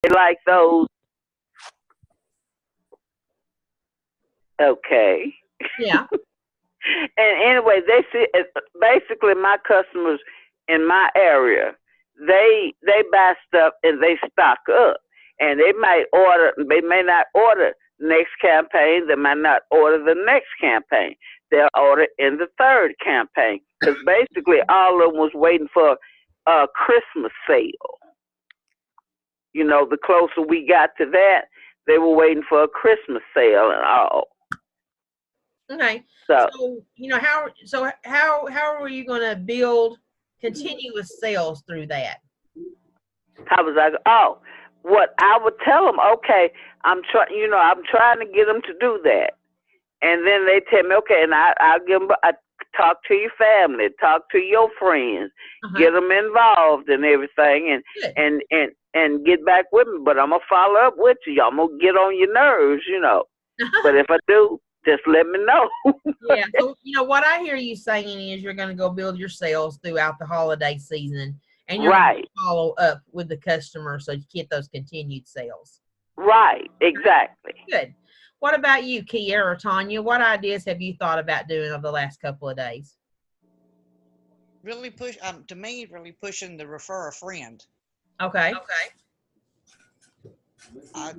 They like those. Okay. Yeah. And anyway, they see basically my customers in my area. They buy stuff and they stock up, and they might order. They may not order next campaign. They might not order the next campaign. They'll order in the third campaign because basically all of them was waiting for a Christmas sale. You know, the closer we got to that, they were waiting for a Christmas sale and all. Okay. So So, how are you going to build continuous sales through that? I was like, oh, what I would tell them, okay, I'm trying to get them to do that, and then they tell me, okay, and I'll give them, I talk to your family, talk to your friends, Uh-huh. get them involved and everything, Good. and get back with me. But I'm gonna follow up with you. I'm gonna get on your nerves, you know. But if I do, just let me know. Yeah. So, what I hear you saying is you're going to go build your sales throughout the holiday season and you're going to Right, follow up with the customer so you get those continued sales. right, exactly. Good. What about you, Kia or Tanya? What ideas have you thought about doing over the last couple of days? Really to me, really pushing the refer a friend. Okay. I,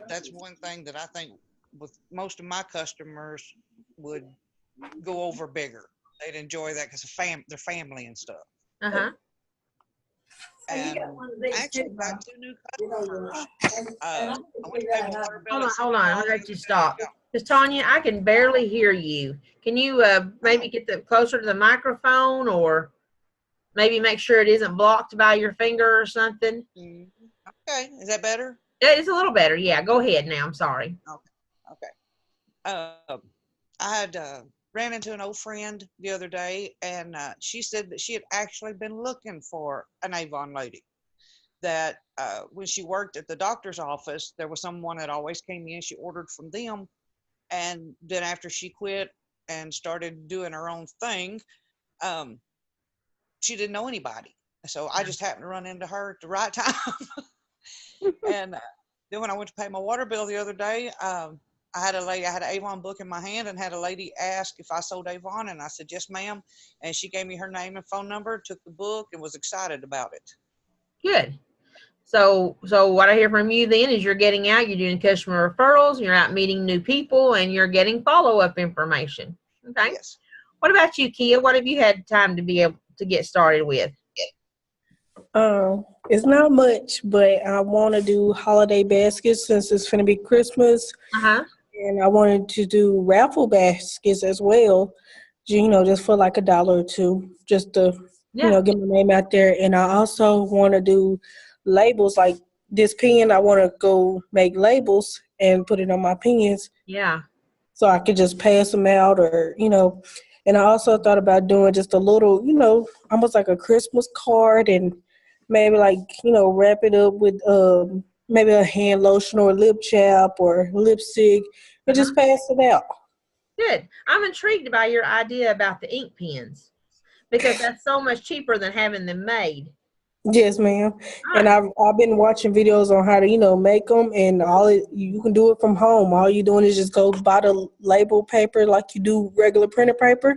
that's one thing that I think with most of my customers would go over bigger. They'd enjoy that because they're family and stuff. Uh-huh. And I actually got 2 new customers. I went to pay my water bill. Hold on. I'm going to let you stop. Because, Tanya, I can barely hear you. Can you maybe get closer to the microphone or maybe make sure it isn't blocked by your finger or something? Okay. Is that better? It's a little better. Yeah. Go ahead now. I'm sorry. Okay. I had ran into an old friend the other day, and she said that she had actually been looking for an Avon lady. That when she worked at the doctor's office, there was someone that always came in. She ordered from them, and then after she quit and started doing her own thing, she didn't know anybody. So I just happened to run into her at the right time. And then when I went to pay my water bill the other day, I had an Avon book in my hand and had a lady ask if I sold Avon, and I said, yes, ma'am. And she gave me her name and phone number, took the book, and was excited about it. Good. So what I hear from you then is you're getting out, you're doing customer referrals, you're out meeting new people, and you're getting follow-up information. Okay. Yes. What about you, Kia? What have you had time to be able to get started with? It's not much, but I want to do holiday baskets since it's going to be Christmas. Uh-huh. And I wanted to do raffle baskets as well, just for like $1 or $2, just to, get my name out there. And I also want to do labels like this pen. I want to go make labels and put it on my pens. Yeah. So I could just pass them out or, and I also thought about doing just a little, almost like a Christmas card and maybe like, wrap it up with maybe a hand lotion or lip chap or lipstick and just pass it out. Good. I'm intrigued by your idea about the ink pens because that's so much cheaper than having them made. Yes, ma'am. And I've been watching videos on how to, make them, and you can do it from home. All you're doing is just go buy the label paper like you do regular printer paper,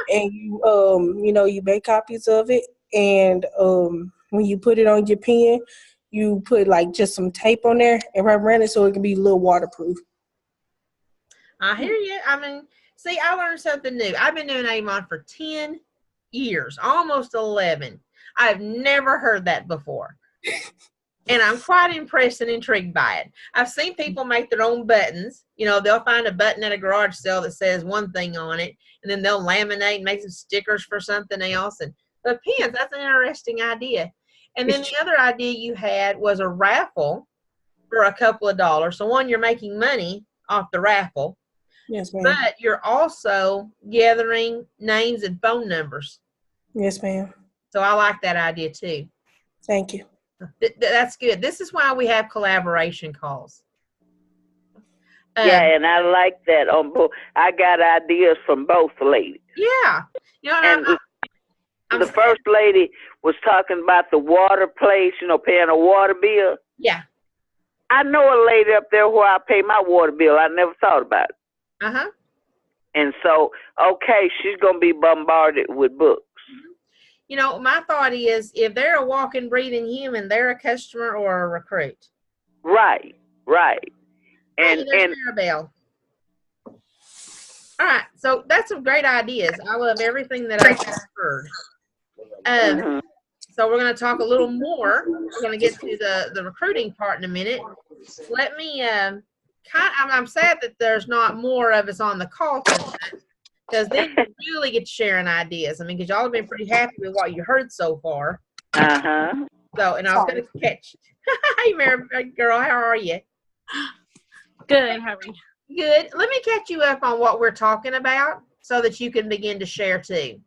and you make copies of it. And when you put it on your pen, you put like just some tape on there and run it so it can be a little waterproof. I hear you. I mean, see, I learned something new. I've been doing Avon for 10 years, almost 11. I've never heard that before. And I'm quite impressed and intrigued by it. I've seen people make their own buttons. They'll find a button at a garage sale that says one thing on it, and then they'll laminate and make some stickers for something else. And the pens, that's an interesting idea. And then the other idea you had was a raffle for a couple of dollars. So one, you're making money off the raffle. Yes, ma'am. But you're also gathering names and phone numbers. Yes, ma'am. So I like that idea too. Thank you. That's good. This is why we have collaboration calls. Yeah, and I like that on both. I got ideas from both ladies. Yeah. The first lady was talking about the water place, paying a water bill. Yeah. I know a lady up there where I pay my water bill. I never thought about it. Uh-huh. And so, okay, she's gonna be bombarded with books. You know, my thought is if they're a walking, breathing human, they're a customer or a recruit. Right, right. Hey, And there's Maribel. All right, so that's some great ideas. I love everything that I've heard. mhm. So we're going to talk a little more. We're going to get to the recruiting part in a minute. Let me I'm sad that there's not more of us on the call tonight, because then you really get to sharing ideas. I mean, because y'all have been pretty happy with what you heard so far. Uh-huh. So, and I was going to catch. Hey, Mary girl, how are you? Good. How are you? Good. Let me catch you up on what we're talking about so that you can begin to share too.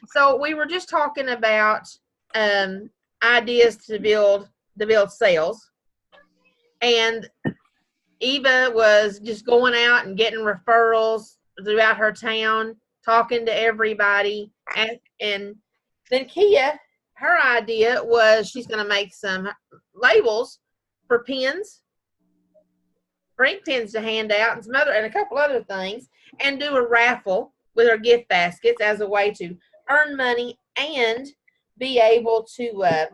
So we were just talking about ideas to build sales, and Eva was just going out and getting referrals throughout her town, talking to everybody, and then Kia, her idea was she's going to make some labels for pens, for ink pens to hand out, and a couple other things, and do a raffle with her gift baskets as a way to earn money and be able to sorry,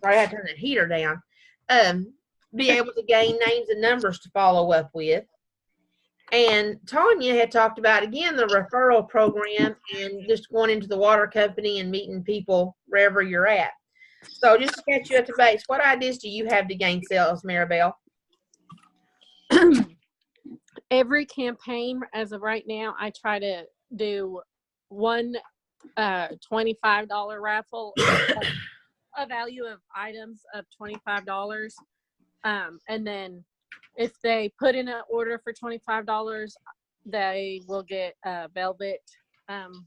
I had to turn that heater down. Be able to gain names and numbers to follow up with. And Tanya had talked about, again, the referral program and just going into the water company and meeting people wherever you're at. So just to catch you up to base, what ideas do you have to gain sales, Maribel? Every campaign, as of right now, I try to do one $25 raffle, a value of items of $25. And then if they put in an order for $25, they will get a velvet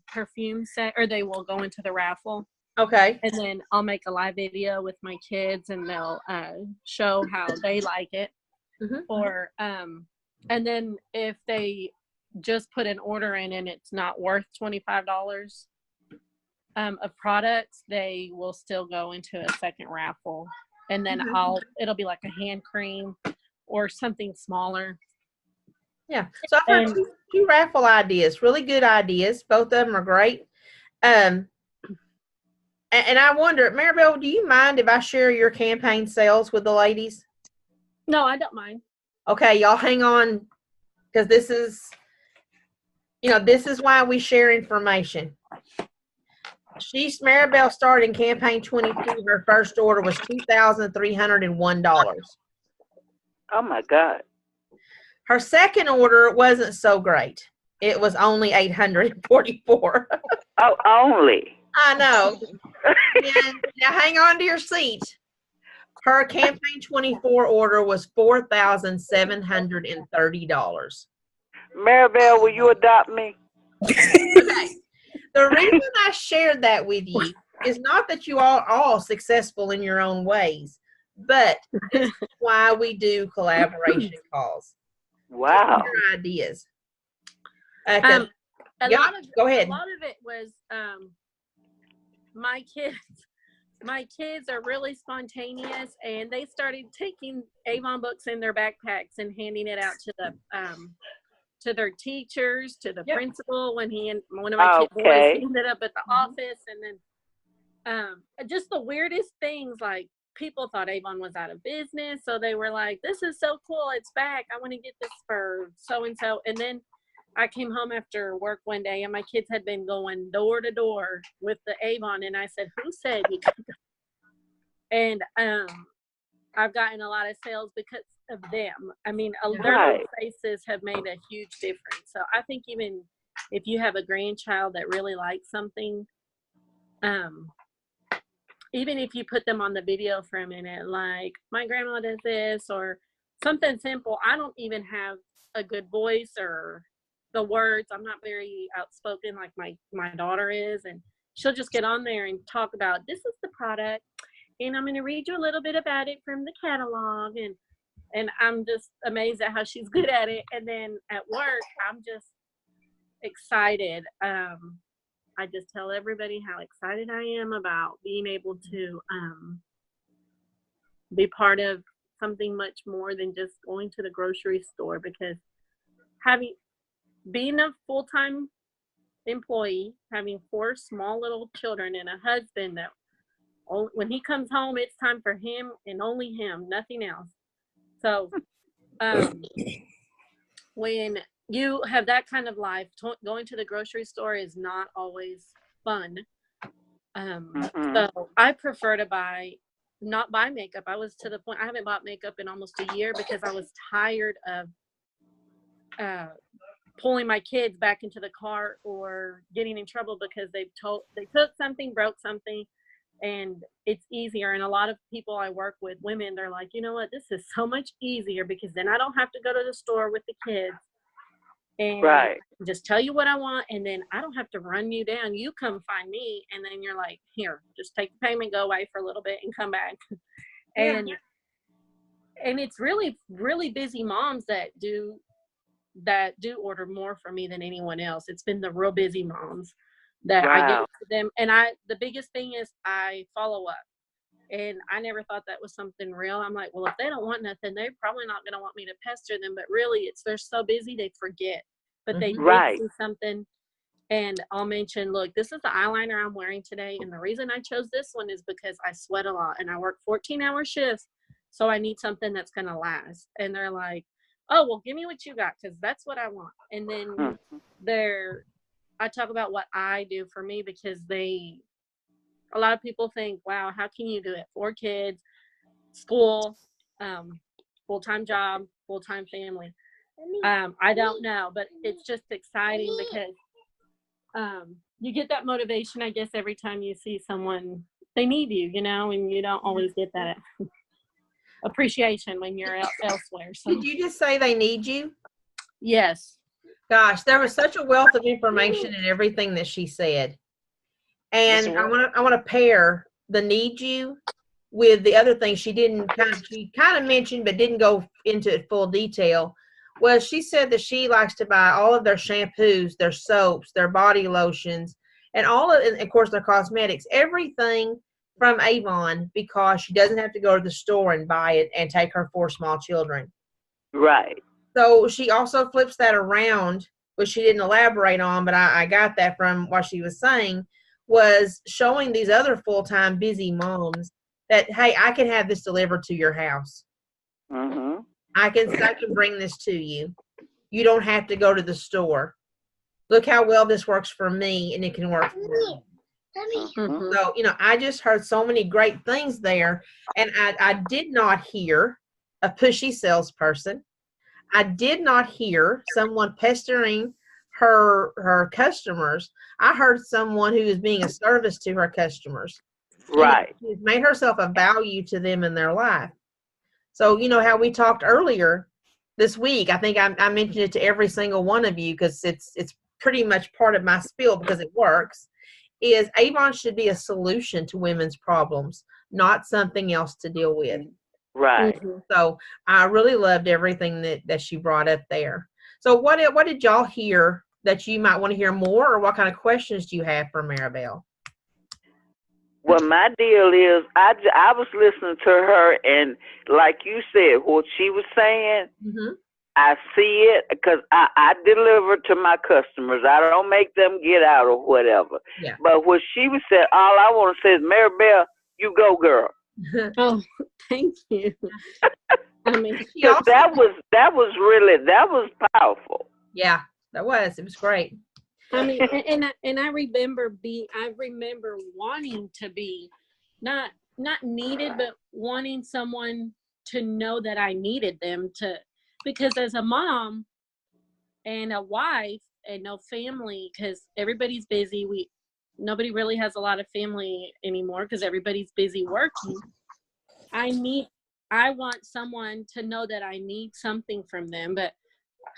perfume set, or they will go into the raffle. Okay. And then I'll make a live video with my kids, and they'll show how they like it. Mm-hmm. Or and then if they just put an order in and it's not worth $25 of products, they will still go into a second raffle. And then it'll be like a hand cream or something smaller. Yeah. So I've heard two raffle ideas, really good ideas. Both of them are great. And I wonder, Maribel, do you mind if I share your campaign sales with the ladies? No, I don't mind. Okay, y'all hang on, because this is why we share information. Maribel started in campaign 22. Her first order was $2,301. Oh my God. Her second order wasn't so great. It was only $844. Oh, only. I know. And now hang on to your seat. Her campaign 24 order was $4,730. Maribel, will you adopt me? Okay. The reason I shared that with you is not that you are all successful in your own ways, but this is why we do collaboration calls. Wow. Your ideas. Go ahead. A lot of it was my kids are really spontaneous, and they started taking Avon books in their backpacks and handing it out to their teachers, to the principal when one of my kids boys ended up at the office. And then just the weirdest things, like people thought Avon was out of business, so they were like, this is so cool, it's back, I want to get this for so and so. And then I came home after work one day, and my kids had been going door to door with the Avon, and I said, who said you could go? And I've gotten a lot of sales because of them. I mean, their little faces have made a huge difference. So I think even if you have a grandchild that really likes something, even if you put them on the video for a minute, like, my grandma does this, or something simple. I don't even have a good voice or the words. I'm not very outspoken like my daughter is, and she'll just get on there and talk about, this is the product, and I'm going to read you a little bit about it from the catalog, and I'm just amazed at how she's good at it. And then at work, I'm just excited. I just tell everybody how excited I am about being able to be part of something much more than just going to the grocery store, because being a full-time employee, having 4 small little children and a husband that when he comes home, it's time for him and only him, nothing else. So when you have that kind of life, going to the grocery store is not always fun. So I prefer to not buy makeup. I was to the point, I haven't bought makeup in almost a year because I was tired of pulling my kids back into the car or getting in trouble because they took something, broke something, and it's easier. And a lot of people I work with, women, they're like, you know what, this is so much easier because then I don't have to go to the store with the kids and just tell you what I want, and then I don't have to run you down. You come find me, and then you're like, here, just take the payment, go away for a little bit and come back. And it's really, really busy moms that do order more for me than anyone else. It's been the real busy moms that I get to them. And the biggest thing is I follow up. And I never thought that was something real. I'm like, well, if they don't want nothing, they're probably not going to want me to pester them. But really, they're so busy, they forget. But they did see something. And I'll mention, look, this is the eyeliner I'm wearing today. And the reason I chose this one is because I sweat a lot and I work 14-hour shifts. So I need something that's going to last. And they're like, oh, well, give me what you got, because that's what I want. And then I talk about what I do for me, because a lot of people think, wow, how can you do it? 4 kids, school, full-time job, full-time family. I don't know, but it's just exciting because you get that motivation, I guess, every time you see someone, they need you, and you don't always get that appreciation when you're elsewhere. So. Did you just say they need you? Yes. Gosh, there was such a wealth of information in everything that she said. And I want to pair the need you with the other thing she kind of mentioned but didn't go into it full detail. Was she said that she likes to buy all of their shampoos, their soaps, their body lotions, and of course their cosmetics, everything from Avon, because she doesn't have to go to the store and buy it and take her 4 small children. Right. So she also flips that around, which she didn't elaborate on, but I got that from what she was saying, was showing these other full-time busy moms that, hey, I can have this delivered to your house. Mm-hmm. I can bring this to you. You don't have to go to the store. Look how well this works for me, and it can work for you. Mm-hmm. So, I just heard so many great things there, and I did not hear a pushy salesperson. I did not hear someone pestering her customers. I heard someone who is being a service to her customers. Right. She's made herself a value to them in their life. So, how we talked earlier this week, I think I mentioned it to every single one of you because it's pretty much part of my spiel because it works, is Avon should be a solution to women's problems, not something else to deal with. Right. So I really loved everything that she brought up there. So what did y'all hear that you might want to hear more, or what kind of questions do you have for Maribel? Well, my deal is I was listening to her, and like you said, what she was saying, I see it because I deliver to my customers. I don't make them get out or whatever. Yeah. But what she was saying, all I want to say is, Maribel, you go, girl. Oh, thank you. I mean, that was powerful. Yeah, that was. It was great. I mean, and I remember wanting to be not needed, but wanting someone to know that I needed them because as a mom and a wife and no family, because everybody's busy, nobody really has a lot of family anymore because everybody's busy working. I want someone to know that I need something from them, but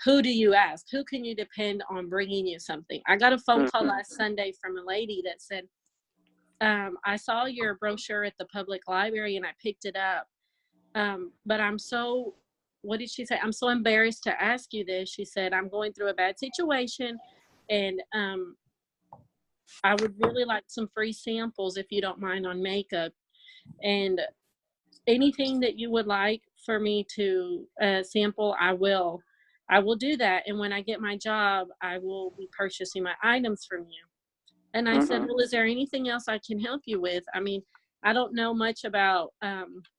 who do you ask? Who can you depend on bringing you something? I got a phone call last Sunday from a lady that said, I saw your brochure at the public library and I picked it up. But what did she say? I'm so embarrassed to ask you this. She said, I'm going through a bad situation and I would really like some free samples if you don't mind on makeup. And anything that you would like for me to sample, I will do that. And when I get my job, I will be purchasing my items from you. And I said, well, is there anything else I can help you with? I mean, I don't know much about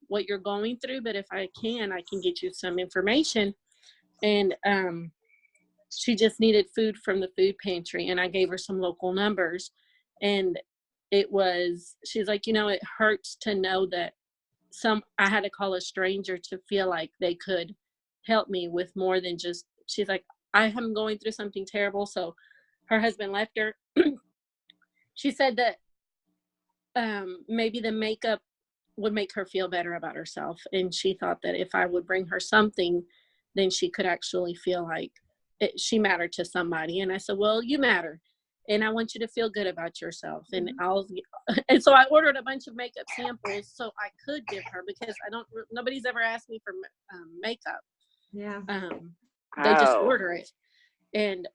what you're going through, but if I can get you some information. And she just needed food from the food pantry, and I gave her some local numbers. And she's like, it hurts to know that I had to call a stranger to feel like they could help me with more than just, she's like, I am going through something terrible. So her husband left her. She said that maybe the makeup would make her feel better about herself. And she thought that if I would bring her something, then she could actually feel like she mattered to somebody. And I said, well, you matter. And I want you to feel good about yourself. And and so I ordered a bunch of makeup samples so I could give her, because nobody's ever asked me for makeup. Yeah. They just order it. And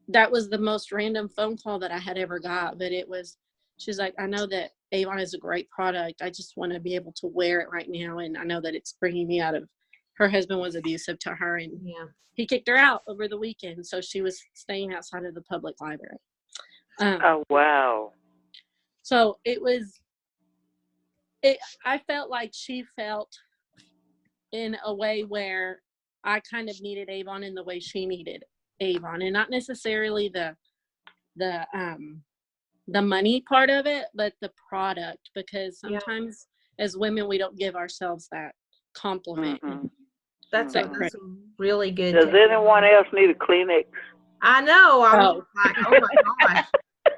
that was the most random phone call that I had ever got. But she's like, I know that Avon is a great product. I just want to be able to wear it right now. And I know that it's bringing me out of, her husband was abusive to her, and he kicked her out over the weekend. So she was staying outside of the public library. Oh, wow. So I felt like she felt in a way where I kind of needed Avon in the way she needed Avon, and not necessarily the money part of it, but the product, because sometimes as women, we don't give ourselves that compliment. That's a really good. Does anyone else need a Kleenex? I know. I was like, oh my gosh.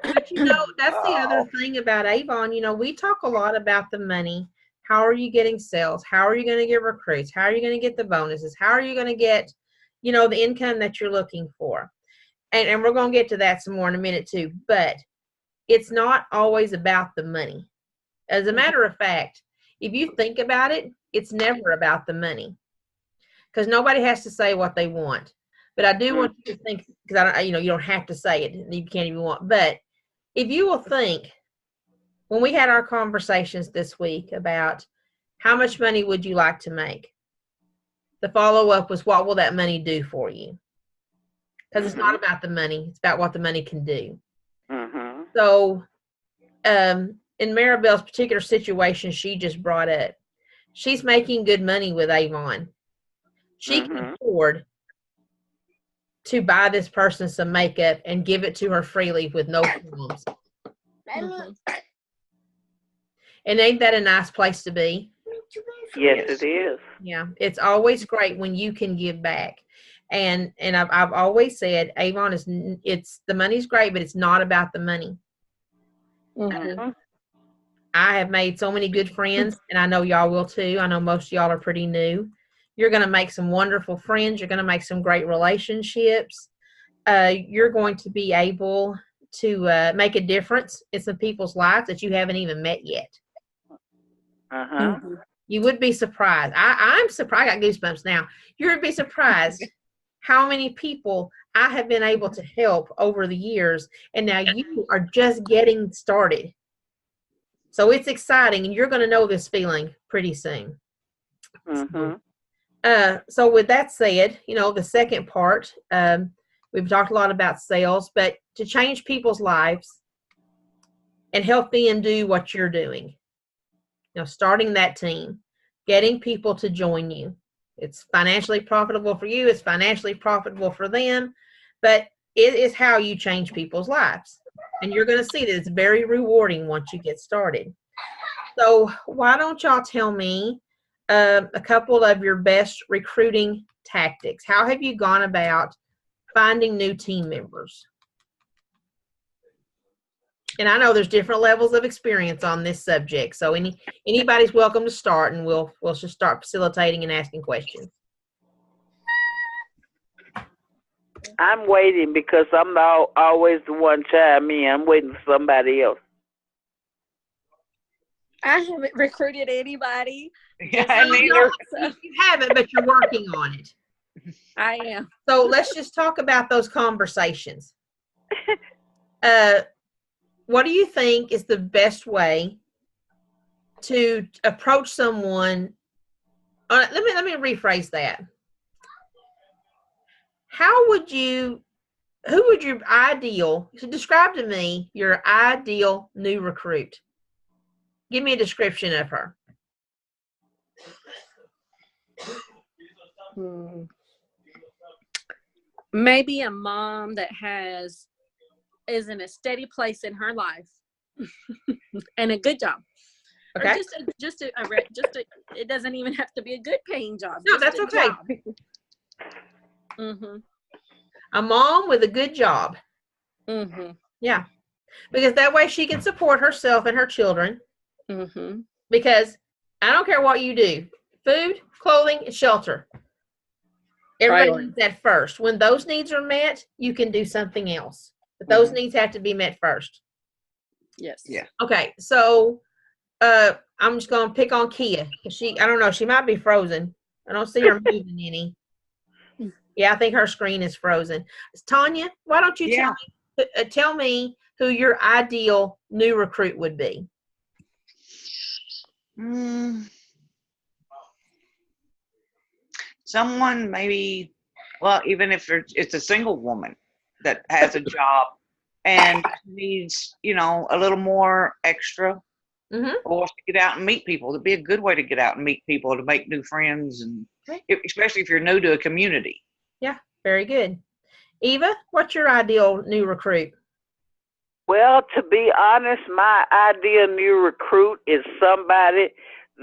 But that's the other thing about Avon. We talk a lot about the money. How are you getting sales? How are you going to get recruits? How are you going to get the bonuses? How are you going to get, the income that you're looking for? And we're going to get to that some more in a minute too. But it's not always about the money. As a matter of fact, if you think about it, it's never about the money, because nobody has to say what they want. But I do want you to think, because you don't have to say it. You can't even want. But if you will think, when we had our conversations this week about how much money would you like to make, the follow-up was, what will that money do for you? Because it's not about the money. It's about what the money can do. So in Maribel's particular situation she just brought up, she's making good money with Avon. She can afford to buy this person some makeup and give it to her freely with no problems. And ain't that a nice place to be? Yes, it is. Yeah, it's always great when you can give back. And I've always said Avon the money's great, but it's not about the money. I have made so many good friends, and I know y'all will too. I know most of y'all are pretty new. You're going to make some wonderful friends. You're going to make some great relationships. You're going to be able to make a difference in some people's lives that you haven't even met yet. You would be surprised. I'm surprised. I got goosebumps now. You're going to be surprised how many people I have been able to help over the years, and now you are just getting started. So it's exciting, and you're going to know this feeling pretty soon. So with that said, the second part, we've talked a lot about sales, but to change people's lives and help them do what you're doing, starting that team, getting people to join you. It's financially profitable for you. It's financially profitable for them, but it is how you change people's lives. And you're going to see that it's very rewarding once you get started. So why don't y'all tell me a couple of your best recruiting tactics? How have you gone about finding new team members? And I know there's different levels of experience on this subject, so anybody's welcome to start, and we'll just start facilitating and asking questions. I'm waiting because I'm always the one chime in. I'm waiting for somebody else. I haven't recruited anybody. Yeah, neither. You haven't, but you're working on it. I am. So let's just talk about those conversations. What do you think is the best way to approach someone. Let me rephrase that. Who would your ideal, describe to me your ideal new recruit? Give me a description of her. Maybe a mom that is in a steady place in her life and a good job. Okay. Or just a it doesn't even have to be a good paying job. No, that's okay. Mm-hmm. A mom with a good job. Mm-hmm. Yeah. Because that way she can support herself and her children. Mm-hmm. Because I don't care what you do. Food, clothing, and shelter. Everybody needs that first. When those needs are met, you can do something else. But those needs have to be met first. Yes. Yeah. Okay, so I'm just gonna pick on Kia. I don't know, she might be frozen. I don't see her moving any. Yeah, I think her screen is frozen. Tanya, why don't you tell me who your ideal new recruit would be? Someone maybe, well, even if it's a single woman that has a job and needs, a little more extra, or to get out and meet people. It'd be a good way to get out and meet people, to make new friends, and especially if you're new to a community. Yeah, very good. Eva, what's your ideal new recruit? Well, to be honest, my ideal new recruit is somebody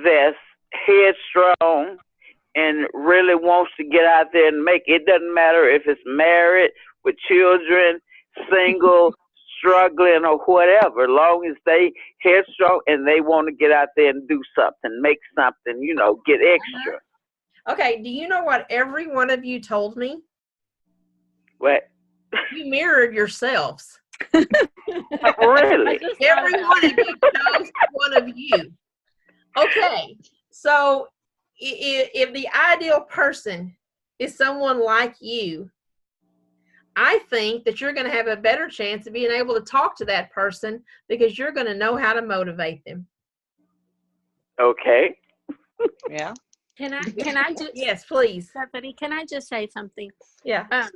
that's headstrong and really wants to get out there and make it. It doesn't matter if it's married, with children, single, struggling, or whatever. As long as they headstrong and they want to get out there and do something, make something, get extra. Okay, do you know what every one of you told me? What? You mirrored yourselves. Really? Every one of you chose one of you. Okay, so if the ideal person is someone like you, I think that you're going to have a better chance of being able to talk to that person because you're going to know how to motivate them. Okay. Yeah. Can I just Yes, please. Stephanie, can I just say something? Yeah.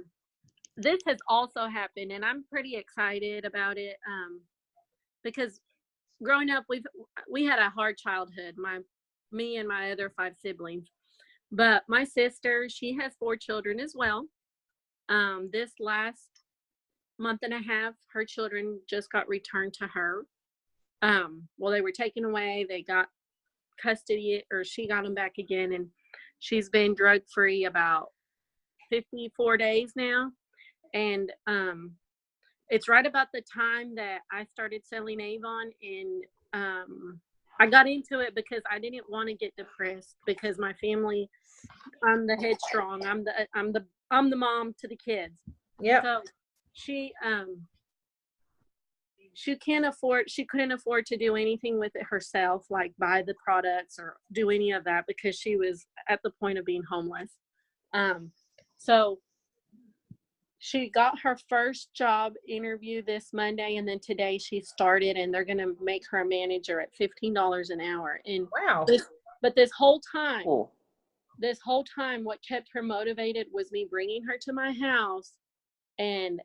This has also happened, and I'm pretty excited about it because growing up, we had a hard childhood. Me and my other 5 siblings, but my sister, she has 4 children as well. This last month and a half, her children just got returned to her. Well, they were taken away. They got custody, or she got them back again, and she's been drug free about 54 days now. And it's right about the time that I started selling Avon, and I got into it because I didn't want to get depressed because my family, I'm the headstrong, I'm the mom to the kids. Yeah. So she couldn't afford to do anything with it herself, like buy the products or do any of that, because she was at the point of being homeless. So she got her first job interview this Monday, and then today she started, and they're going to make her a manager at $15 an hour. And wow. But this whole time, what kept her motivated was me bringing her to my house and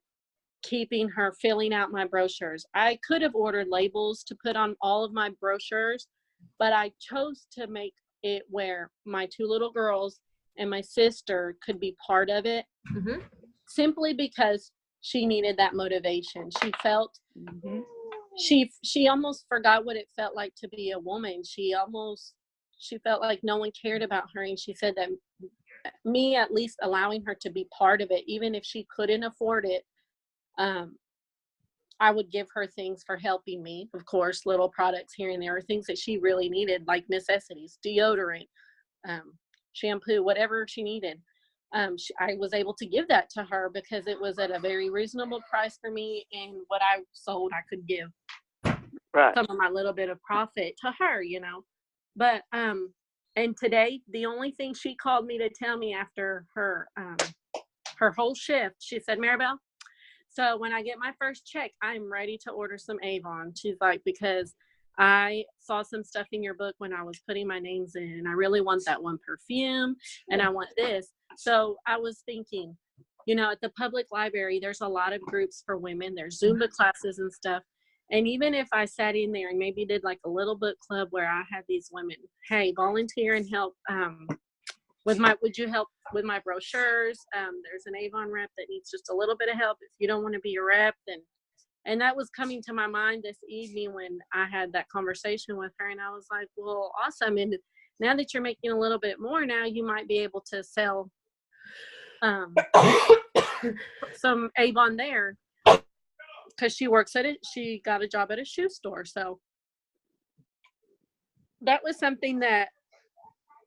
keeping her filling out my brochures. I could have ordered labels to put on all of my brochures, but I chose to make it where my 2 little girls and my sister could be part of it. Simply because she needed that motivation. She felt she almost forgot what it felt like to be a woman. She felt like no one cared about her, and she said that me at least allowing her to be part of it, even if she couldn't afford it, I would give her things for helping me. Of course, little products here and there, things that she really needed, like necessities, deodorant, shampoo, whatever she needed. I was able to give that to her because it was at a very reasonable price for me, and what I sold, I could give some of my little bit of profit to her, But and today, the only thing she called me to tell me after her whole shift, she said, Maribel, so when I get my first check, I'm ready to order some Avon. She's like, because I saw some stuff in your book when I was putting my names in, and I really want that one perfume, and I want this. So I was thinking, at the public library, there's a lot of groups for women. There's Zumba classes and stuff. And even if I sat in there and maybe did like a little book club where I had these women, hey, volunteer and help would you help with my brochures? There's an Avon rep that needs just a little bit of help. If you don't want to be a rep, then, and that was coming to my mind this evening when I had that conversation with her, and I was like, well, awesome. And now that you're making a little bit more now, you might be able to sell some Avon there, because she works at it. She got a job at a shoe store. So that was something that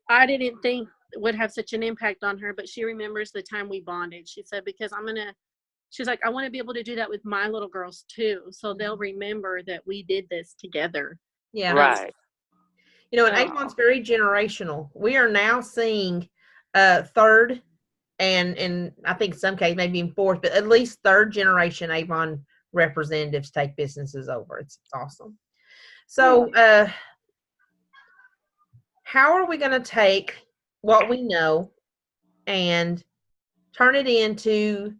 I didn't think would have such an impact on her, but she remembers the time we bonded. She said, because she's like, I want to be able to do that with my little girls too. So they'll remember that we did this together. Yeah. Right. And Avon's very generational. We are now seeing third and I think in some cases maybe in fourth, but at least third generation Avon representatives take businesses over. It's awesome. So how are we going to take what we know and turn it into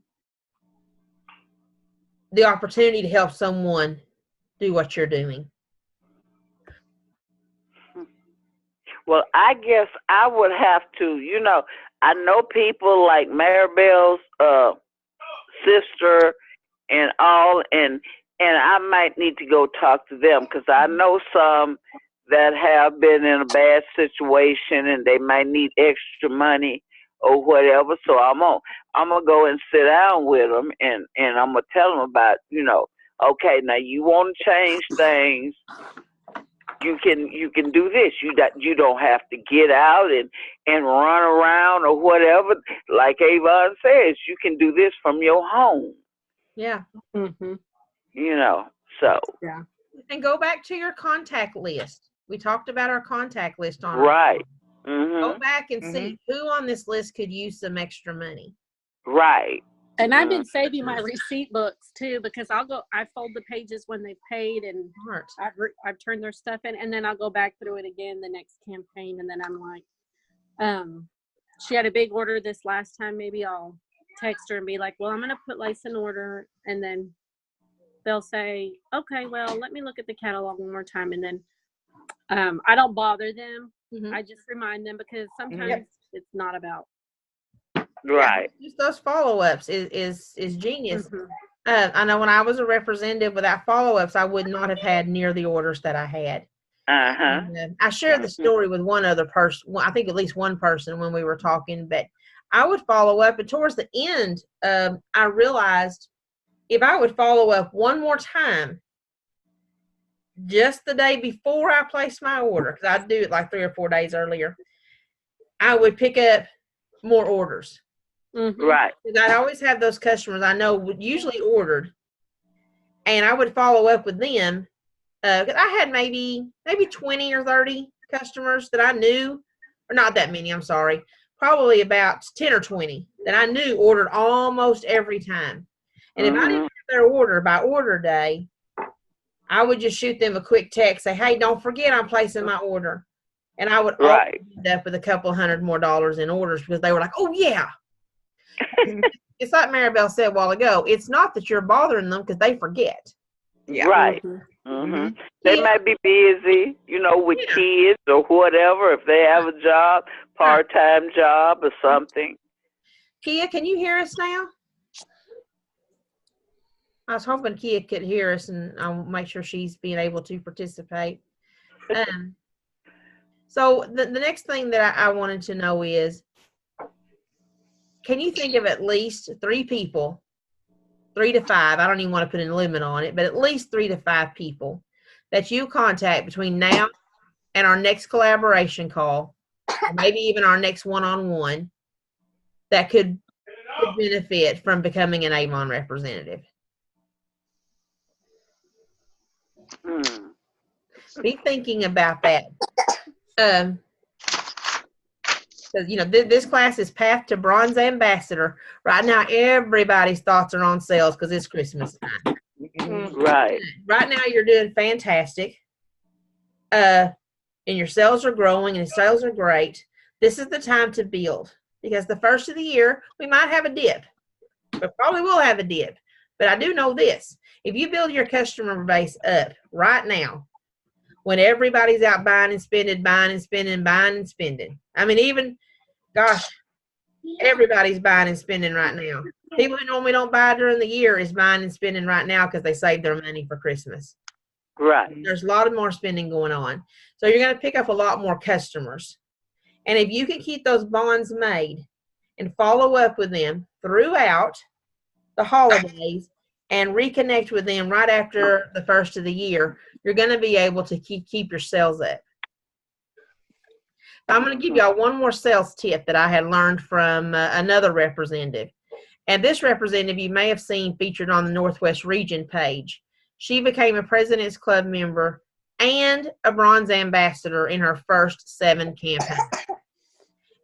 the opportunity to help someone do what you're doing? Well, I guess I would have to, I know people like Maribel's sister and all, and I might need to go talk to them, because I know some that have been in a bad situation and they might need extra money or whatever. So I'm gonna go and sit down with them and I'm gonna tell them about, okay, now you want to change things. You can do this. You don't have to get out and run around or whatever. Like Avon says, you can do this from your home. Yeah. Mm-hmm. So. Yeah. And go back to your contact list. We talked about our contact list on right. Mm-hmm. Go back and see who on this list could use some extra money. Right. And I've been saving my receipt books too, because I fold the pages when they paid, and I've turned their stuff in, and then I'll go back through it again the next campaign, and then I'm like, she had a big order this last time, maybe I'll text her and be like, well, I'm going to put Lace in order, and then they'll say, okay, well, let me look at the catalog one more time, and then I don't bother them. Mm-hmm. I just remind them, because sometimes it's not about. Right. Just those follow-ups is genius. Mm-hmm. I know when I was a representative, without follow-ups, I would not have had near the orders that I had. Uh-huh. I shared the story with one other person, I think at least one person when we were talking, but I would follow up, and towards the end, I realized if I would follow up one more time, just the day before I placed my order, because I'd do it like 3 or 4 days earlier, I would pick up more orders. Mm-hmm. Right. Because I'd always have those customers I know would usually ordered, and I would follow up with them. Because I had maybe 20 or 30 customers that I knew, or not that many, I'm sorry, probably about 10 or 20 that I knew ordered almost every time. And if I didn't have their order by order day, I would just shoot them a quick text, say, hey, don't forget I'm placing my order. And I would always end up with a couple $100 more in orders, because they were like, oh, yeah. It's like Maribel said a while ago. It's not that you're bothering them, because they forget. Yeah. Right. Mm-hmm. They might be busy, with kids or whatever, if they have a job, part-time job or something. Kia, can you hear us now? I was hoping Kia could hear us, and I'll make sure she's being able to participate. So the next thing that I wanted to know is, can you think of at least 3 people, 3 to 5, I don't even want to put a limit on it, but at least 3 to 5 people that you contact between now and our next collaboration call, or maybe even our next one-on-one, that could benefit from becoming an Avon representative? Be thinking about that. Because, this class is Path to Bronze Ambassador. Right now, everybody's thoughts are on sales because it's Christmas time. Right. Right now, you're doing fantastic. and your sales are growing and sales are great, this is the time to build, because the first of the year we might have a dip. We probably will have a dip, but I do know this: if you build your customer base up right now, when everybody's out buying and spending, buying and spending, buying and spending. I mean, even, gosh, everybody's buying and spending right now. People who normally don't buy during the year is buying and spending right now because they saved their money for Christmas. Right. There's a lot of more spending going on. So you're going to pick up a lot more customers. And if you can keep those bonds made and follow up with them throughout the holidays and reconnect with them right after the first of the year, you're going to be able to keep your sales up. I'm going to give y'all one more sales tip that I had learned from another representative. And this representative you may have seen featured on the Northwest Region page. She became a President's Club member and a bronze ambassador in her first 7 campaigns.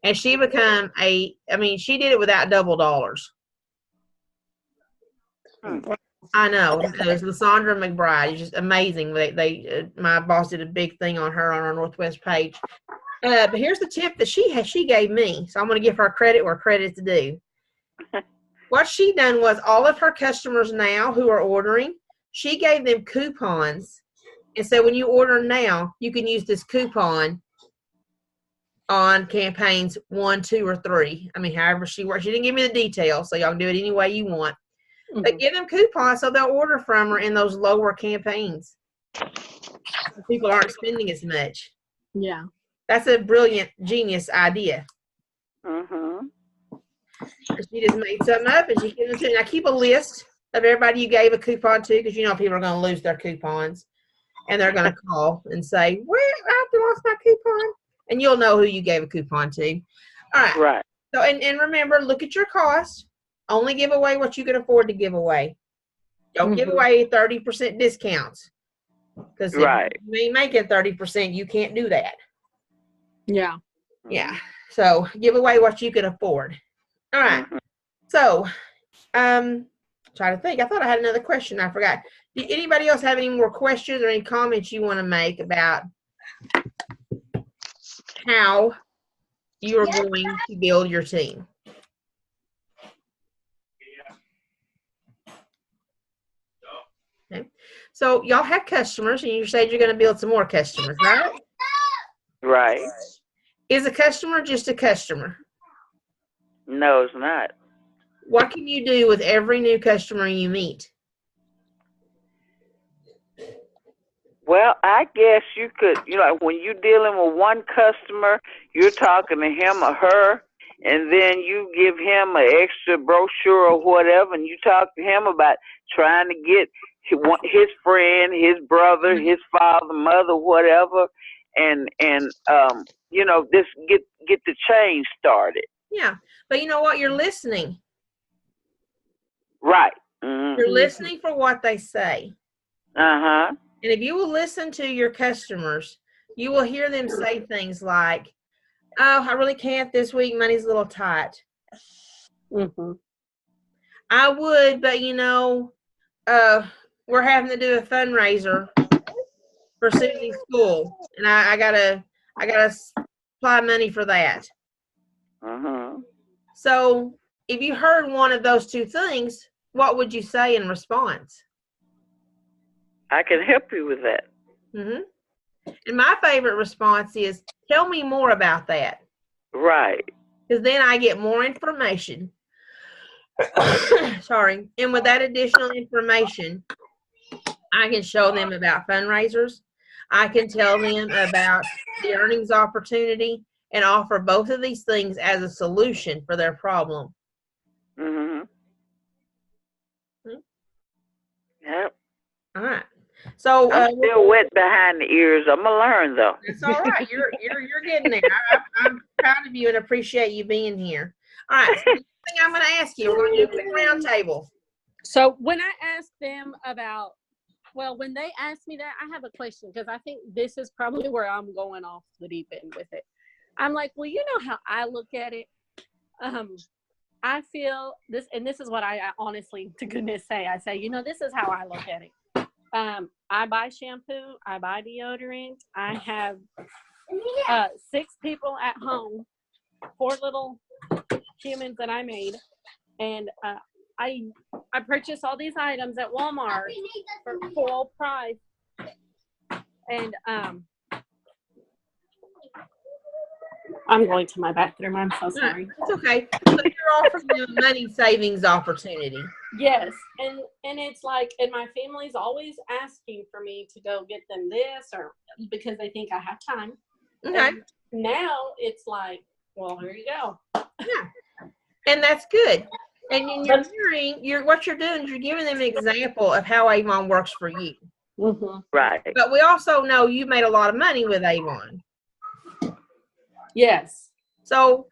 And she became she did it without double dollars. I know. It was Lysandra McBride. It's just amazing. My boss did a big thing on her on our Northwest page. But here's the tip that she gave me. So I'm going to give her credit where credit's due. What she done was all of her customers now who are ordering, she gave them coupons and said, when you order now, you can use this coupon on campaigns 1, 2, or 3. I mean, however she works. She didn't give me the details, so y'all can do it any way you want. Mm-hmm. But give them coupons so they'll order from her in those lower campaigns. People aren't spending as much. Yeah. That's a brilliant, genius idea. Mm-hmm. She just made something up and she gave them to me. I keep a list of everybody you gave a coupon to, because you know people are going to lose their coupons. And they're going to call and say, where I lost my coupon? And you'll know who you gave a coupon to. All right. Right. So, and remember, look at your cost. Only give away what you can afford to give away. Don't give away 30% discounts. Because Right. if you ain't making 30%, you can't do that. Yeah. Yeah. So give away what you can afford. All right. So, trying to think. I thought I had another question. I forgot. Did anybody else have any more questions or any comments you want to make about how you are going to build your team? Okay. So y'all have customers, and you said you're going to build some more customers, right? Right. Is a customer just a customer? No, it's not. What can you do with every new customer you meet? Well, I guess you could, when you're dealing with one customer, you're talking to him or her, and then you give him an extra brochure or whatever, and you talk to him about trying to get his friend, his brother, his father, mother, whatever, and just get the change started. Yeah, but you know what? You're listening. Right. Mm-hmm. You're listening for what they say. Uh-huh. And if you will listen to your customers, you will hear them say things like, oh, I really can't this week. Money's a little tight. Mm-hmm. I would, but we're having to do a fundraiser for Susie's school, and I gotta supply money for that. Uh-huh. So if you heard one of those two things, what would you say in response? I can help you with that. Mm-hmm. And my favorite response is, tell me more about that. Right. Because then I get more information. Sorry. And with that additional information, I can show them about fundraisers. I can tell them about the earnings opportunity and offer both of these things as a solution for their problem. Mm-hmm. Yep. All right. So I'm still wet behind the ears. I'm gonna learn though. It's all right. You're getting there. I'm proud of you and appreciate you being here. All right. So the thing I'm going to ask you, we're going to do a quick round table. So when I ask them about, when they ask me that, I have a question, because I think this is probably where I'm going off the deep end with it. I'm like, well, you know how I look at it. I feel this, and this is what I honestly, to goodness say, I say, this is how I look at it. I buy shampoo. I buy deodorant. I have 6 people at home, 4 little humans that I made, and I purchase all these items at Walmart for full price. And I'm going to my bathroom. I'm so sorry. It's okay. So you're offering them a money savings opportunity. Yes, and it's like, and my family's always asking for me to go get them this, or because they think I have time. Okay. And now it's like, well, here you go. Yeah. And that's good. And what you're doing is you're giving them an example of how Avon works for you. Mm-hmm. Right. But we also know you made a lot of money with Avon. Yes. So,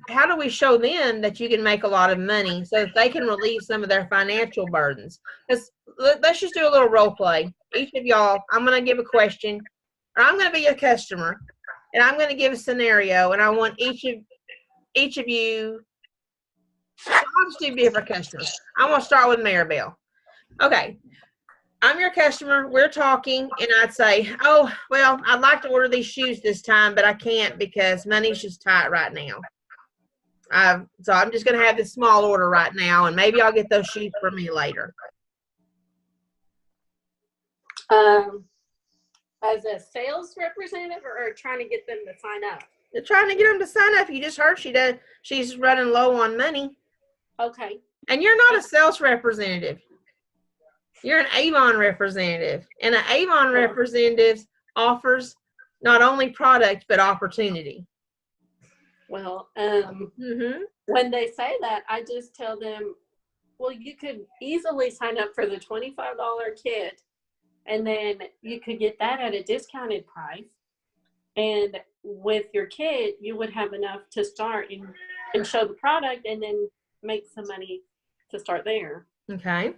how do we show them that you can make a lot of money so that they can relieve some of their financial burdens? Because let's just do a little role play. Each of y'all, I'm going to give a question, or I'm going to be a customer, and I'm going to give a scenario, and I want each of you. I'll just do different customers. I'm going to start with Maribel. Okay. I'm your customer. We're talking, and I'd say, oh, well, I'd like to order these shoes this time, but I can't because money's just tight right now. So I'm just going to have this small order right now, and maybe I'll get those shoes for me later. As a sales representative, or trying to get them to sign up? You're trying to get them to sign up. You just heard she's running low on money. Okay. And you're not a sales representative. You're an Avon representative. And an Avon representative offers not only product, but opportunity. Well, Mm-hmm. when they say that, I just tell them, well, you could easily sign up for the $25 kit, and then you could get that at a discounted price. And with your kit, you would have enough to start and show the product, and then make some money to start there. Okay.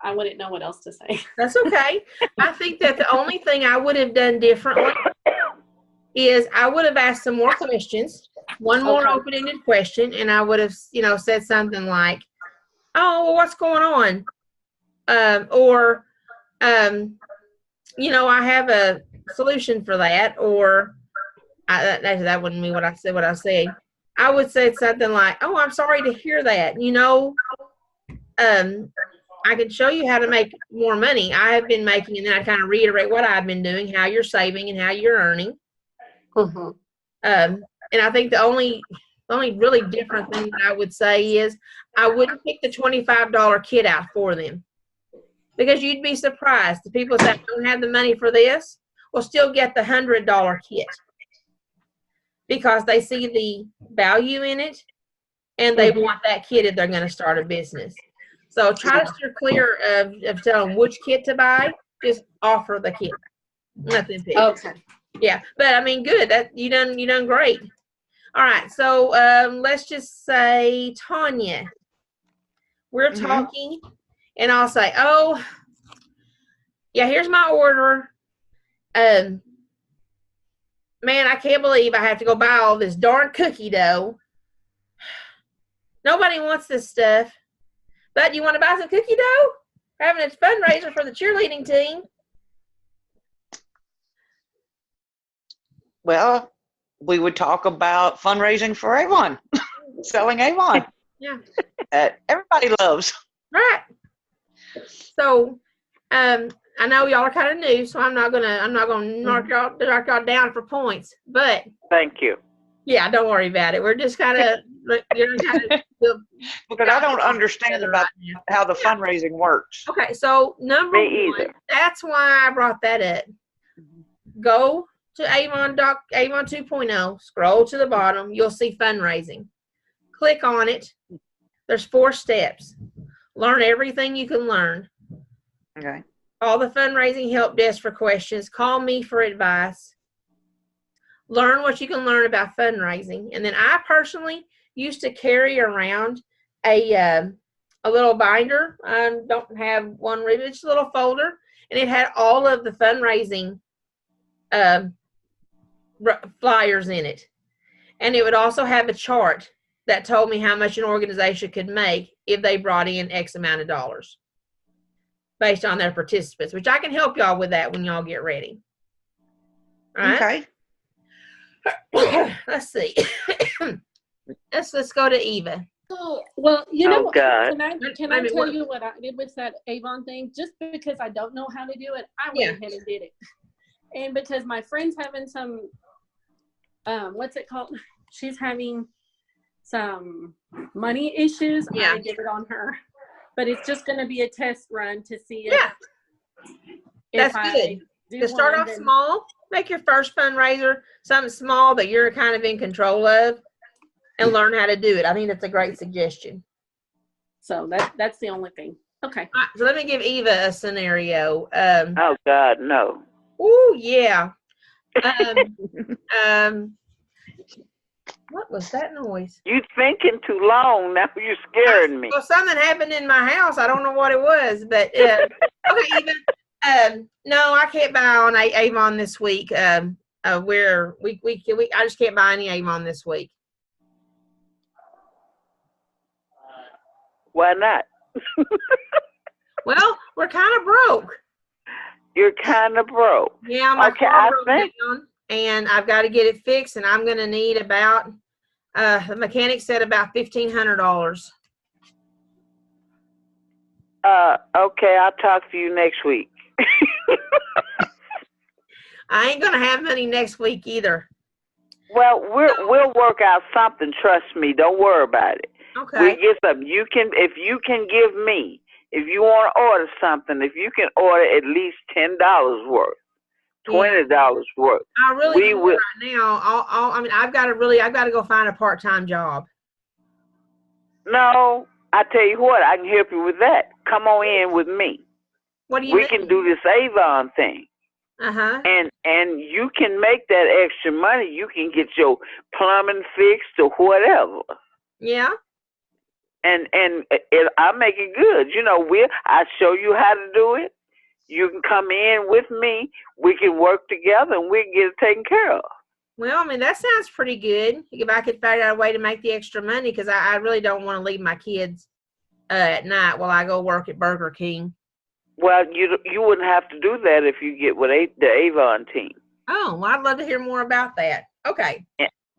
I wouldn't know what else to say. That's okay. I think that the only thing I would have done differently is I would have asked some more questions, one more Okay. open-ended question, and I would have, said something like, oh, well, what's going on? I have a solution for that, or that wouldn't be what I said. I would say something like, oh, I'm sorry to hear that. I can show you how to make more money. I have been making, and then I kind of reiterate what I've been doing, how you're saving and how you're earning. Mm-hmm. And I think the only really different thing that I would say is I wouldn't pick the $25 kit out for them, because you'd be surprised. The people that don't have the money for this will still get the $100 kit because they see the value in it, and they want that kit if they're going to start a business. So try to steer clear of telling which kit to buy. Just offer the kit. Nothing pick. Okay. Yeah, but I mean, good. That you done great. All right, so let's just say Tanya. We're talking, and I'll say, oh, yeah, here's my order. Man, I can't believe I have to go buy all this darn cookie dough. Nobody wants this stuff. But you want to buy some cookie dough? We're having a fundraiser for the cheerleading team. Well, we would talk about fundraising for Avon, selling Avon. Yeah. Everybody loves. Right. So, I know y'all are kind of new, so I'm not gonna knock y'all down for points. But Thank you. yeah, don't worry about it. We're just kind of Because I don't understand about how the fundraising works. Okay, so number Me one, either. that's why I brought that up. Go to Avon 2.0, scroll to the bottom, you'll see fundraising. Click on it. There's 4 steps. Learn everything you can learn. Okay. All the fundraising help desk for questions. Call me for advice. Learn what you can learn about fundraising. And then I personally used to carry around a little binder. I don't have one written, it's a little folder, and it had all of the fundraising flyers in it. And it would also have a chart that told me how much an organization could make if they brought in X amount of dollars. based on their participants, which I can help y'all with that when y'all get ready. All right? Okay. Let's see. Let's go to Eva. Well, you know, Oh, God. can I tell you what I did with that Avon thing? Just because I don't know how to do it, I went ahead and did it. And because my friend's having some, what's it called? She's having some money issues. Yeah. I did it on her. But it's just going to be a test run to see if, That's good. To start off small, make your first fundraiser something small that you're kind of in control of and learn how to do it. I think that's a great suggestion. So that's the only thing. Okay. All right, so let me give Eva a scenario. Oh, God, no. Oh, yeah. What was that noise? You thinking too long. Now you're scaring me. Well, something happened in my house. I don't know what it was, but okay, Eva. No, I can't buy on Avon this week. I just can't buy any Avon this week. Why not? Well, we're kind of broke. You're kind of broke. Yeah, my Okay, car I broke think- down, and I've got to get it fixed, and I'm going to need about, the mechanic said about $1,500. Okay, I'll talk to you next week. I ain't going to have money next week either. Well, we'll work out something. Trust me. Don't worry about it. Okay. We get something. If you can give me, if you want to order something, if you can order at least $10 worth, $20 worth. I really we do will. right now. I mean, I've got to go find a part-time job. No, I tell you what, I can help you with that. Come on in with me. What do you We mean? can do this Avon thing. Uh-huh. And you can make that extra money. You can get your plumbing fixed or whatever. Yeah. And I'll make it good. You know, I show you how to do it. You can come in with me. We can work together and we can get it taken care of. Well, I mean, that sounds pretty good. If I could figure out a way to make the extra money, because I really don't want to leave my kids at night while I go work at Burger King. Well, you wouldn't have to do that if you get with the Avon team. Oh, well, I'd love to hear more about that. Okay.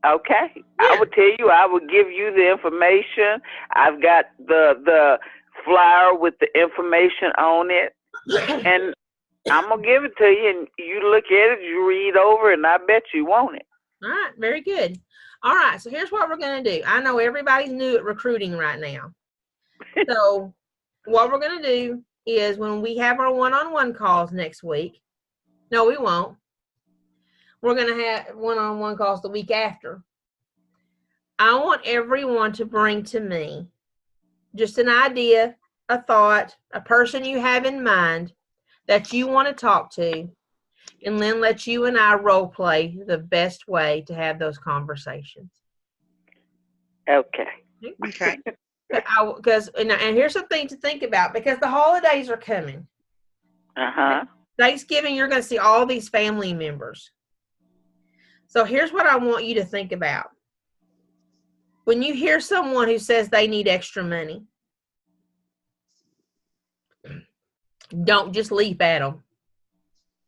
Okay. Yeah. I would tell you, I would give you the information. I've got the flyer with the information on it. And I'm going to give it to you, and you look at it, you read over, and I bet you want it. All right. Very good. All right. So here's what we're going to do. I know everybody's new at recruiting right now. So what we're going to do is when we have our one-on-one calls next week, no, we won't. We're going to have one-on-one calls the week after. I want everyone to bring to me just an idea, a thought, a person you have in mind that you want to talk to, and then let you and I role play the best way to have those conversations. Okay. Okay. Because and here's something to think about, because the holidays are coming. Uh-huh. Thanksgiving, you're going to see all these family members. So here's what I want you to think about. When you hear someone who says they need extra money, don't just leap at them.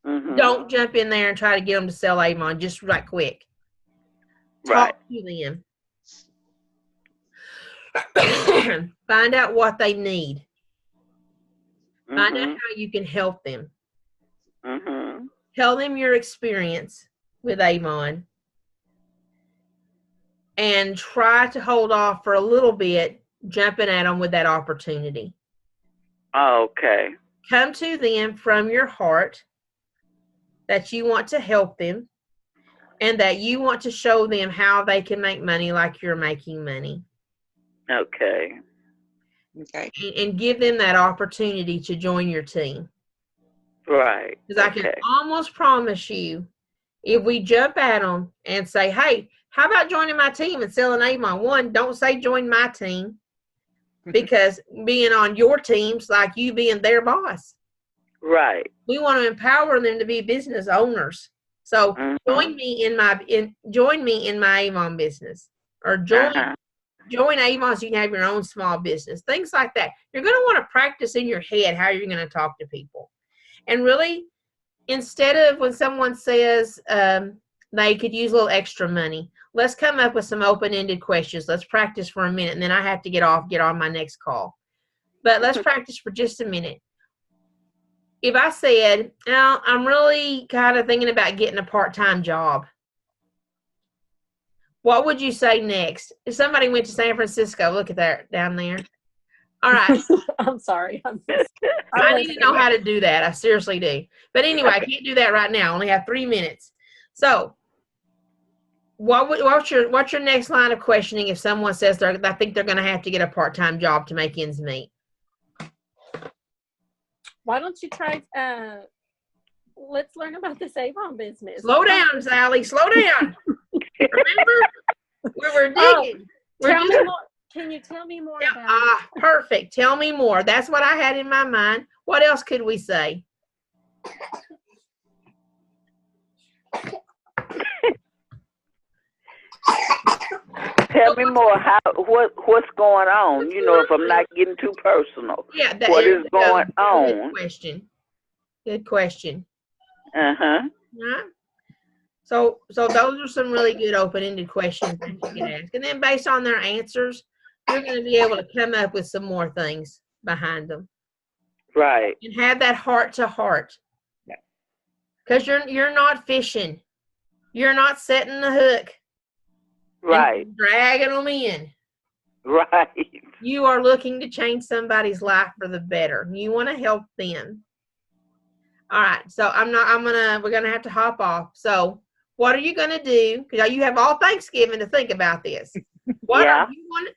Mm-hmm. Don't jump in there and try to get them to sell Avon just right quick. Right. Talk to them. Find out what they need. Find out how you can help them. Mm-hmm. Tell them your experience with Avon. And try to hold off for a little bit, jumping at them with that opportunity. Okay. Come to them from your heart that you want to help them and that you want to show them how they can make money like you're making money. Okay. Okay. And give them that opportunity to join your team. Right. Because I can almost promise you, if we jump at them and say, hey, how about joining my team and selling Avon? One, don't say join my team, because being on your team's like you being their boss. Right. We want to empower them to be business owners. So join me in my Avon business, or join join Avon so you can have your own small business, things like that. You're going to want to practice in your head how you're going to talk to people. And really, instead of when someone says they could use a little extra money, let's come up with some open-ended questions. Let's practice for a minute, and then I have to get on my next call. But let's practice for just a minute. If I said, "Now, I'm really kind of thinking about getting a part-time job," what would you say next? If somebody went to San Francisco, look at that down there. All right. I'm sorry. I need to know how to do that. I seriously do. But anyway, I can't do that right now. I only have 3 minutes. So what's your next line of questioning if someone says I think they're going to have to get a part-time job to make ends meet? Why don't you try, let's learn about this Avon business. Slow down, Sally. Slow down. Remember? We're digging. Can you tell me more about it? Perfect. Tell me more. That's what I had in my mind. What else could we say? Tell me more. What's going on? You know, if I'm not getting too personal. Yeah. What is going on? Good question. Uh-huh. Right. So those are some really good open-ended questions that you can ask. And then based on their answers, you're going to be able to come up with some more things behind them. Right. And have that heart-to-heart. Because you're not fishing. You're not setting the hook. Right. Dragging them in. Right. You are looking to change somebody's life for the better. You want to help them. All right. So we're going to have to hop off. So what are you going to do? Because you have all Thanksgiving to think about this. What are you want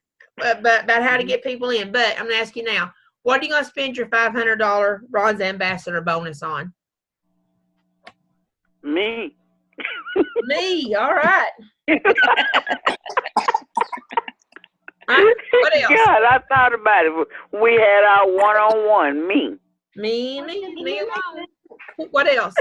about how to get people in? But I'm going to ask you now, what are you going to spend your $500 Bronze Ambassador bonus on? Me. Me. All right. What else? God, I thought about it. We had our one-on-one. Me alone. What else?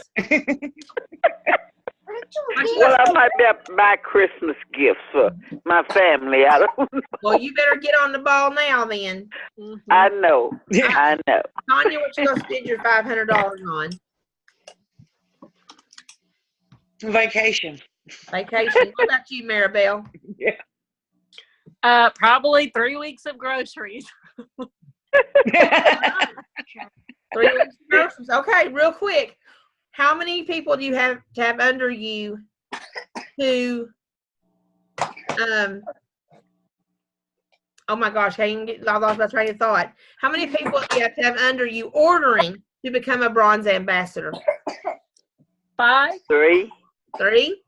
Well, I might buy Christmas gifts for my family. I don't know. Well, you better get on the ball now then. Mm-hmm. I know. I know. Tanya, what you going to spend your $500 on? Vacation. Vacation. What about you, Maribel? Yeah. Probably 3 weeks of groceries. 3 weeks of groceries. Okay, real quick. How many people do you have to have under you who, oh my gosh, I lost my train of thought. How many people do you have to have under you ordering to become a Bronze Ambassador? 5. 3. 3?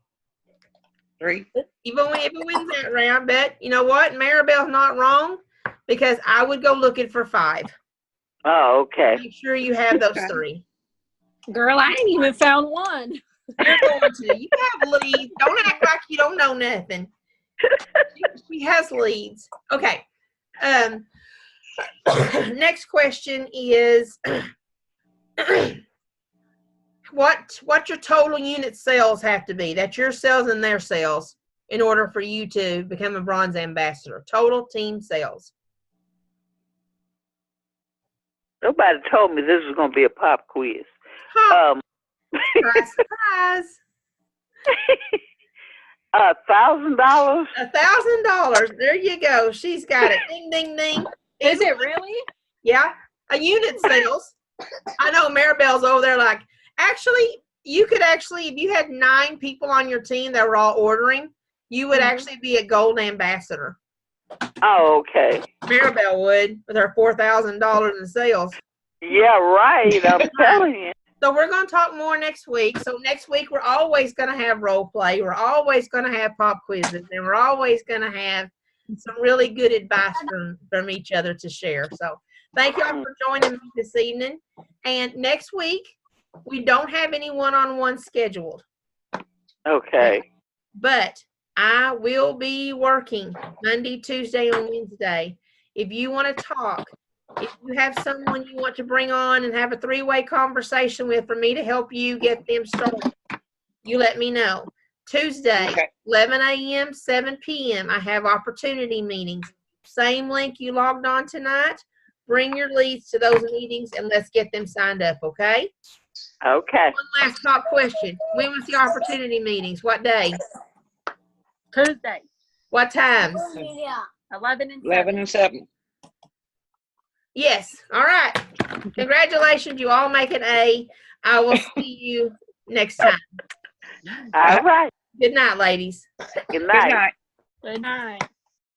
3. Even if it wins that round, but you know what? Maribel's not wrong because I would go looking for 5. Oh, okay. Make sure you have those 3. Girl, I ain't even found one. You're going to. You have leads. Don't act like you don't know nothing. She has leads. Okay. Next question is what your total unit sales have to be? That's your sales and their sales in order for you to become a Bronze Ambassador. Total team sales. Nobody told me this was going to be a pop quiz. Huh. Surprise. $1,000. $1,000. There you go. She's got it. Ding, ding, ding. Is it really? Yeah. A unit sales. I know Maribel's over there like, actually, you could actually, if you had 9 people on your team that were all ordering, you would actually be a gold ambassador. Oh, okay. Maribel would with her $4,000 in sales. Yeah, right. I'm telling you. So we're going to talk more next week. So next week, we're always going to have role play. We're always going to have pop quizzes. And we're always going to have some really good advice from each other to share. So thank you all for joining me this evening. And next week, we don't have any one-on-one scheduled. Okay. But I will be working Monday, Tuesday, and Wednesday. If you want to talk, if you have someone you want to bring on and have a 3-way conversation with for me to help you get them started, you let me know. Tuesday, Okay. 11 a.m., 7 p.m., I have opportunity meetings. Same link you logged on tonight. Bring your leads to those meetings and let's get them signed up, okay? Okay. One last top question. When was the opportunity meetings? What day? Tuesday, What times? 11 and 11 7. and 7. Yes. All right. Congratulations. You all make an A. I will see you next time. All right. Good night, ladies. Good Good night. night. Good night.